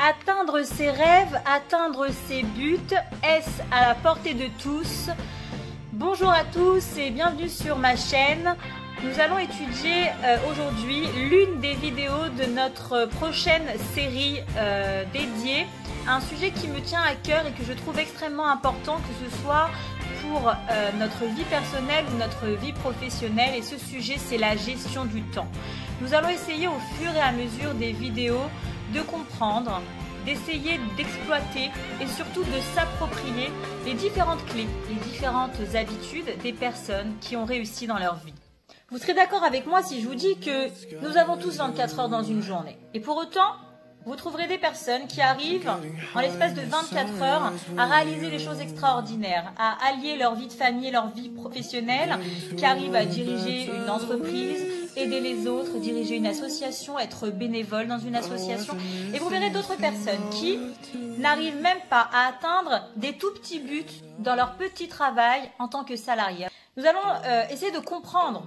Atteindre ses rêves, atteindre ses buts, est-ce à la portée de tous? Bonjour à tous et bienvenue sur ma chaîne. Nous allons étudier aujourd'hui l'une des vidéos de notre prochaine série dédiée à un sujet qui me tient à cœur et que je trouve extrêmement important, que ce soit pour notre vie personnelle ou notre vie professionnelle. Et ce sujet, c'est la gestion du temps. Nous allons essayer au fur et à mesure des vidéos de comprendre, d'essayer d'exploiter et surtout de s'approprier les différentes clés, les différentes habitudes des personnes qui ont réussi dans leur vie. Vous serez d'accord avec moi si je vous dis que nous avons tous 24 heures dans une journée. Et pour autant, vous trouverez des personnes qui arrivent en l'espace de 24 heures à réaliser des choses extraordinaires, à allier leur vie de famille et leur vie professionnelle, qui arrivent à diriger une entreprise, aider les autres, diriger une association, être bénévole dans une association. Et vous verrez d'autres personnes qui n'arrivent même pas à atteindre des tout petits buts dans leur petit travail en tant que salarié. Nous allons essayer de comprendre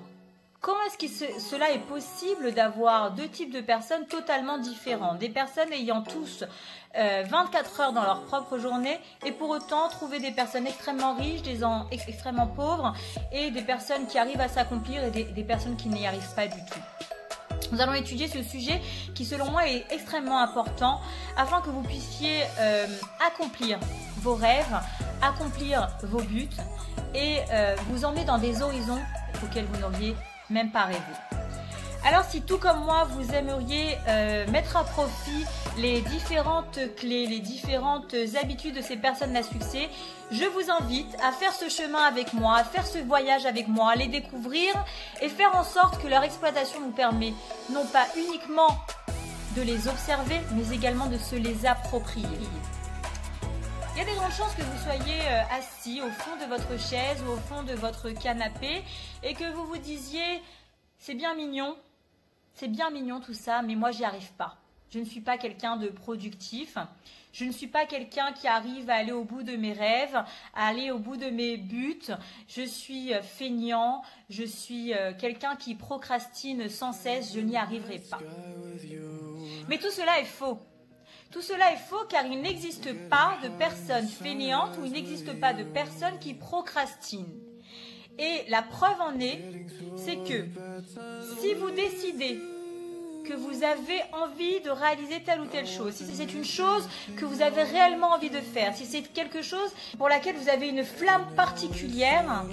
comment est-ce que cela est possible d'avoir deux types de personnes totalement différents. Des personnes ayant tous 24 heures dans leur propre journée et pour autant trouver des personnes extrêmement riches, des gens extrêmement pauvres et des personnes qui arrivent à s'accomplir et des personnes qui n'y arrivent pas du tout. Nous allons étudier ce sujet qui selon moi est extrêmement important afin que vous puissiez accomplir vos rêves, accomplir vos buts et vous emmener dans des horizons auxquels vous n'auriez même pas rêvé. Alors si tout comme moi vous aimeriez mettre à profit les différentes clés, les différentes habitudes de ces personnes à succès, je vous invite à faire ce chemin avec moi, à faire ce voyage avec moi, à les découvrir et faire en sorte que leur exploitation nous permet non pas uniquement de les observer, mais également de se les approprier. Il y a des grandes chances que vous soyez assis au fond de votre chaise ou au fond de votre canapé et que vous vous disiez « c'est bien mignon tout ça, mais moi j'y arrive pas. Je ne suis pas quelqu'un de productif, je ne suis pas quelqu'un qui arrive à aller au bout de mes rêves, à aller au bout de mes buts, je suis feignant, je suis quelqu'un qui procrastine sans cesse, je n'y arriverai pas. » Mais tout cela est faux. Tout cela est faux car il n'existe pas de personnes fainéantes ou il n'existe pas de personnes qui procrastinent. Et la preuve en est, c'est que si vous décidez que vous avez envie de réaliser telle ou telle chose, si c'est une chose que vous avez réellement envie de faire, si c'est quelque chose pour laquelle vous avez une flamme particulière,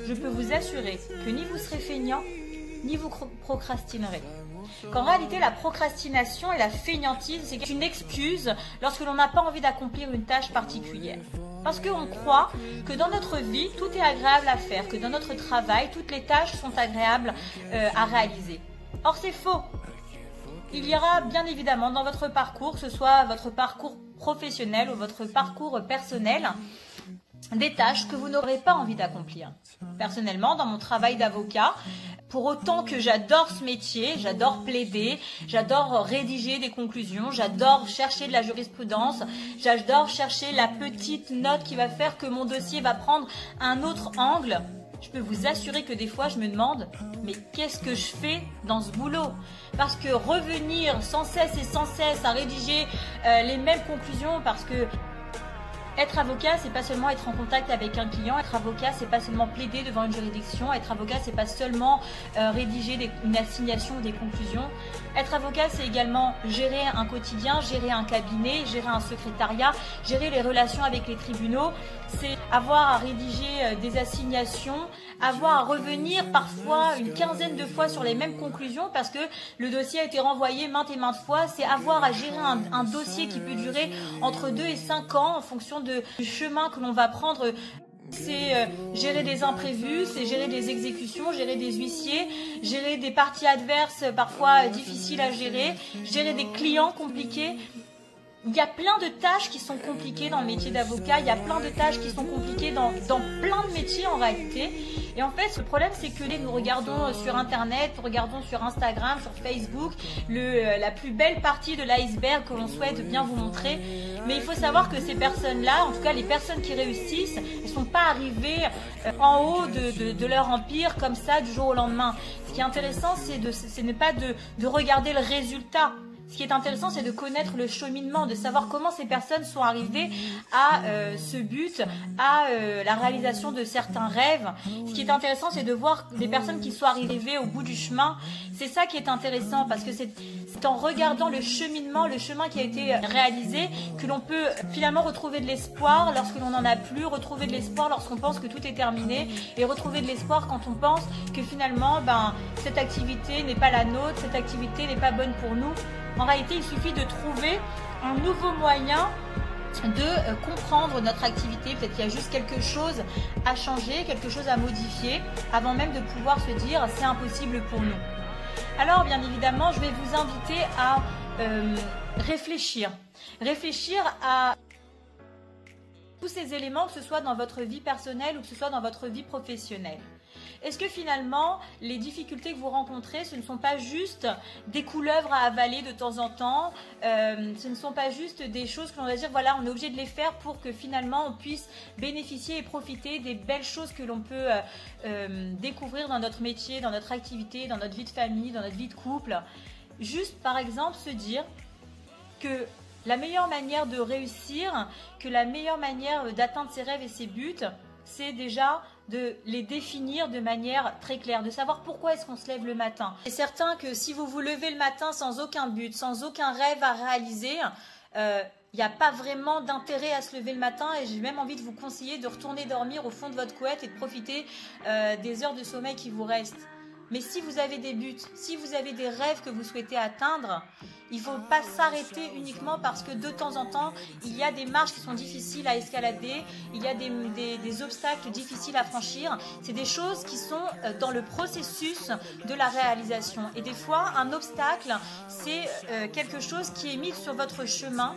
je peux vous assurer que ni vous serez feignant, ni vous procrastinerez. Qu'en réalité, la procrastination et la fainéantise, c'est une excuse lorsque l'on n'a pas envie d'accomplir une tâche particulière. Parce qu'on croit que dans notre vie, tout est agréable à faire, que dans notre travail, toutes les tâches sont agréables à réaliser. Or, c'est faux. Il y aura bien évidemment dans votre parcours, que ce soit votre parcours professionnel ou votre parcours personnel, des tâches que vous n'aurez pas envie d'accomplir. Personnellement, dans mon travail d'avocat, pour autant que j'adore ce métier, j'adore plaider, j'adore rédiger des conclusions, j'adore chercher de la jurisprudence, j'adore chercher la petite note qui va faire que mon dossier va prendre un autre angle, je peux vous assurer que des fois je me demande mais qu'est-ce que je fais dans ce boulot? Parce que revenir sans cesse à rédiger les mêmes conclusions, parce que être avocat, c'est pas seulement être en contact avec un client. Être avocat, c'est pas seulement plaider devant une juridiction. Être avocat, c'est pas seulement rédiger une assignation ou des conclusions. Être avocat, c'est également gérer un quotidien, gérer un cabinet, gérer un secrétariat, gérer les relations avec les tribunaux. C'est avoir à rédiger des assignations, avoir à revenir parfois une quinzaine de fois sur les mêmes conclusions parce que le dossier a été renvoyé maintes et maintes fois. C'est avoir à gérer un dossier qui peut durer entre 2 et 5 ans en fonction du chemin que l'on va prendre. C'est gérer des imprévus, c'est gérer des exécutions, gérer des huissiers, gérer des parties adverses parfois difficiles à gérer, gérer des clients compliqués. Il y a plein de tâches qui sont compliquées dans le métier d'avocat, il y a plein de tâches qui sont compliquées dans plein de métiers en réalité. Et en fait, le problème, c'est que nous regardons sur Internet, regardons sur Instagram, sur Facebook, la plus belle partie de l'iceberg que l'on souhaite bien vous montrer. Mais il faut savoir que ces personnes-là, en tout cas les personnes qui réussissent, ne sont pas arrivées en haut de leur empire comme ça du jour au lendemain. Ce qui est intéressant, c'est pas de regarder le résultat, Ce qui est intéressant, c'est de connaître le cheminement, de savoir comment ces personnes sont arrivées à ce but, à la réalisation de certains rêves. Ce qui est intéressant, c'est de voir des personnes qui sont arrivées au bout du chemin. C'est ça qui est intéressant, parce que c'est en regardant le cheminement, le chemin qui a été réalisé, que l'on peut finalement retrouver de l'espoir lorsque l'on n'en a plus, retrouver de l'espoir lorsqu'on pense que tout est terminé, et retrouver de l'espoir quand on pense que finalement, cette activité n'est pas la nôtre, cette activité n'est pas bonne pour nous. En réalité, il suffit de trouver un nouveau moyen de comprendre notre activité. Peut-être qu'il y a juste quelque chose à changer, quelque chose à modifier, avant même de pouvoir se dire c'est impossible pour nous. Alors, bien évidemment, je vais vous inviter à réfléchir à tous ces éléments, que ce soit dans votre vie personnelle ou que ce soit dans votre vie professionnelle. Est-ce que finalement, les difficultés que vous rencontrez, ce ne sont pas juste des couleuvres à avaler de temps en temps, ce ne sont pas juste des choses que l'on va dire, voilà, on est obligé de les faire pour que finalement on puisse bénéficier et profiter des belles choses que l'on peut découvrir dans notre métier, dans notre activité, dans notre vie de famille, dans notre vie de couple. Juste par exemple se dire que la meilleure manière de réussir, que la meilleure manière d'atteindre ses rêves et ses buts, c'est déjà de les définir de manière très claire, de savoir pourquoi est-ce qu'on se lève le matin. C'est certain que si vous vous levez le matin sans aucun but, sans aucun rêve à réaliser, il n'y a pas vraiment d'intérêt à se lever le matin, et j'ai même envie de vous conseiller de retourner dormir au fond de votre couette et de profiter des heures de sommeil qui vous restent. Mais si vous avez des buts, si vous avez des rêves que vous souhaitez atteindre, il ne faut pas s'arrêter uniquement parce que de temps en temps, il y a des marches qui sont difficiles à escalader, il y a des obstacles difficiles à franchir. C'est des choses qui sont dans le processus de la réalisation. Et des fois, un obstacle, c'est quelque chose qui est mis sur votre chemin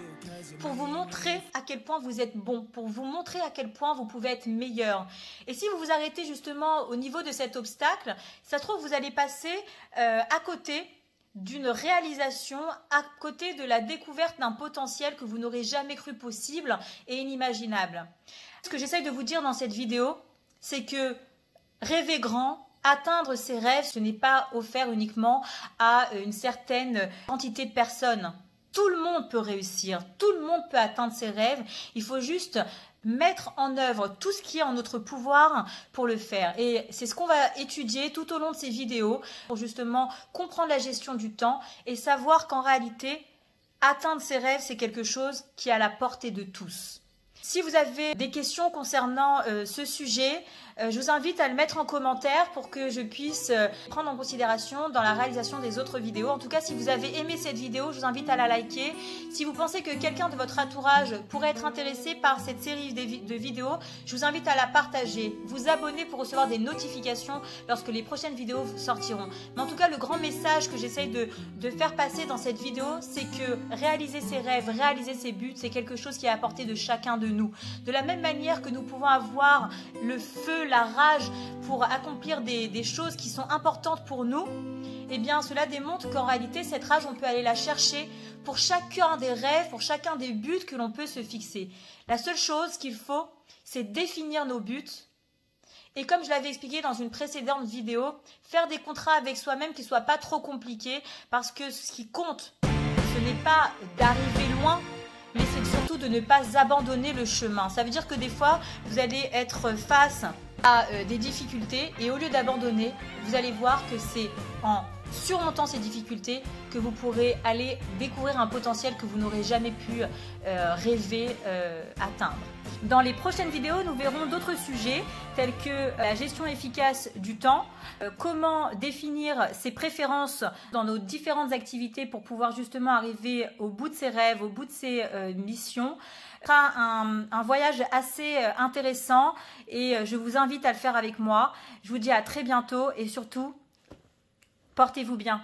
pour vous montrer à quel point vous êtes bon, pour vous montrer à quel point vous pouvez être meilleur. Et si vous vous arrêtez justement au niveau de cet obstacle, ça se trouve, vous allez passer à côté d'une réalisation, à côté de la découverte d'un potentiel que vous n'aurez jamais cru possible et inimaginable. Ce que j'essaye de vous dire dans cette vidéo, c'est que rêver grand, atteindre ses rêves, ce n'est pas offert uniquement à une certaine quantité de personnes. Tout le monde peut réussir, tout le monde peut atteindre ses rêves. Il faut juste mettre en œuvre tout ce qui est en notre pouvoir pour le faire. Et c'est ce qu'on va étudier tout au long de ces vidéos pour justement comprendre la gestion du temps et savoir qu'en réalité, atteindre ses rêves, c'est quelque chose qui est à la portée de tous. Si vous avez des questions concernant ce sujet, je vous invite à le mettre en commentaire pour que je puisse prendre en considération dans la réalisation des autres vidéos. En tout cas, si vous avez aimé cette vidéo, je vous invite à la liker. Si vous pensez que quelqu'un de votre entourage pourrait être intéressé par cette série de vidéos, je vous invite à la partager, vous abonner pour recevoir des notifications lorsque les prochaines vidéos sortiront. Mais en tout cas, le grand message que j'essaye de faire passer dans cette vidéo, c'est que réaliser ses rêves, réaliser ses buts, c'est quelque chose qui est à la portée de chacun de nous. De la même manière que nous pouvons avoir le feu, la rage pour accomplir des choses qui sont importantes pour nous, eh bien cela démontre qu'en réalité cette rage on peut aller la chercher pour chacun des rêves, pour chacun des buts que l'on peut se fixer. La seule chose qu'il faut, c'est définir nos buts et comme je l'avais expliqué dans une précédente vidéo, faire des contrats avec soi-même qui ne soient pas trop compliqués, parce que ce qui compte, ce n'est pas d'arriver loin, mais c'est surtout de ne pas abandonner le chemin. Ça veut dire que des fois, vous allez être face à des difficultés et au lieu d'abandonner, vous allez voir que c'est en surmontant ces difficultés que vous pourrez aller découvrir un potentiel que vous n'aurez jamais pu rêver atteindre. Dans les prochaines vidéos, nous verrons d'autres sujets tels que la gestion efficace du temps, comment définir ses préférences dans nos différentes activités pour pouvoir justement arriver au bout de ses rêves, au bout de ses missions. Ce sera un voyage assez intéressant et je vous invite à le faire avec moi. Je vous dis à très bientôt et surtout, portez-vous bien.